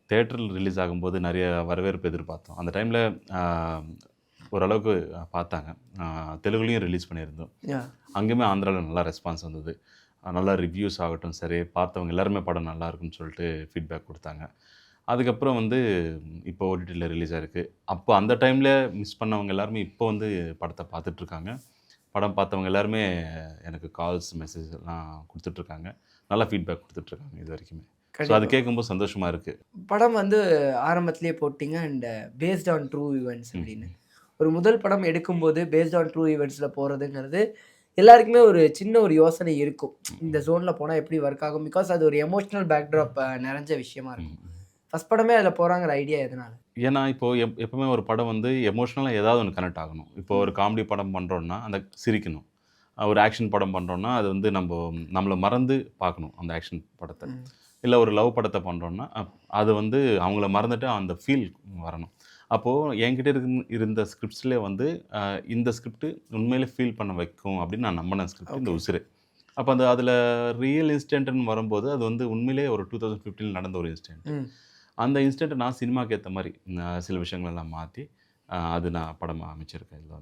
தியேட்டரில் ரிலீஸ் ஆகும்போது நிறைய வரவேற்பு எதிர்பார்த்தோம். அந்த டைமில் ஓரளவுக்கு பார்த்தாங்க. தெலுங்குலேயும் ரிலீஸ் பண்ணியிருந்தோம். யாஹ்! அங்கேயுமே ஆந்திரால நல்லா ரெஸ்பான்ஸ் வந்தது. நல்லா ரிவ்யூஸ் ஆகட்டும் சரி, பார்த்தவங்க எல்லாருமே படம் நல்லா இருக்குன்னு சொல்லிட்டு ஃபீட்பேக் குடுத்தாங்க. அதுக்கப்புறம் வந்து இப்போ ஓடிடில ரிலீஸ் ஆயிருக்கு. அப்போ அந்த டைம்ல மிஸ் பண்ணவங்க எல்லாருமே இப்போ வந்து படத்த பார்த்துட்ருக்காங்க. படம் பார்த்தவங்க எல்லாருமே எனக்கு கால்ஸ், மெசேஜ் எல்லாம் குடுத்துட்ருக்காங்க. நல்ல ஃபீட்பேக் குடுத்துட்ருக்காங்க இதுவரைக்குமே. ஸோ அது கண்டிப்பா. கேட்கும்போது சந்தோஷமா இருக்கு. படம் வந்து ஆரம்பத்திலேயே போட்டீங்க and based on true events ம், அப்படின்னு. ம். ஒரு முதல் படம் எடுக்கும்போது பேஸ்ட் ஆன் ட்ரூ ஈவென்ட்ஸ்ல போறதுங்கிறது எல்லாருக்குமே ஒரு சின்ன ஒரு யோசனை இருக்கும். இந்த ம், ஜோன்ல போனா எப்படி ஒர்க் ஆகும்? பிகாஸ் அது ஒரு எமோஷனல் பேக்ட்ராப் நிறைஞ்ச விஷயமா ம், இருக்கும். ம். ஃபர்ஸ்ட் படமே அதில போறாங்கிற ஐடியா எதனால? ஏன்னா, இப்போ எப்பவுமே ஒரு படம் வந்து எமோஷனலா ஏதாவது ஒண்ணு கனெக்ட் ஆகணும். இப்போ ஒரு ம். காமெடி படம் பண்றோம்னா, அந்த சிரிக்கணும். ஒரு ஆக்ஷன் படம் பண்றோம்னா, அது வந்து நம்மள மறந்து பார்க்கணும், அந்த ஆக்ஷன் படத்த. ம். இல்ல ஒரு லவ் படத்த பண்றோம்னா, அது வந்து அவங்கள மறந்துட்டு அந்த ஃபீல் வரணும். அப்போ என்கிட்ட இருந்த ஸ்கிரிப்ட்ஸ்லயே வந்து இந்த ஸ்கிரிப்ட் உண்மையிலே ஃபீல் பண்ண வைக்கும் அப்படின்னு நான் நம்பின ஸ்கிரிப்ட் இந்த ஓகே. உசிறு. அப்ப அதில ரியல் இன்சிடென்ட்ன்னு வரும்போது, அது வந்து உண்மையிலேயே ஒரு 2015ல நடந்த ஒரு இன்சிடென்ட். ம். அந்த இன்சிடென்ட்ட நான் சினிமாக்கு ஏத்த மாரி சில விஷயங்களெல்லாம் மாத்தி, அது நான் படமா அமைச்சிருக்கேன் இதுல.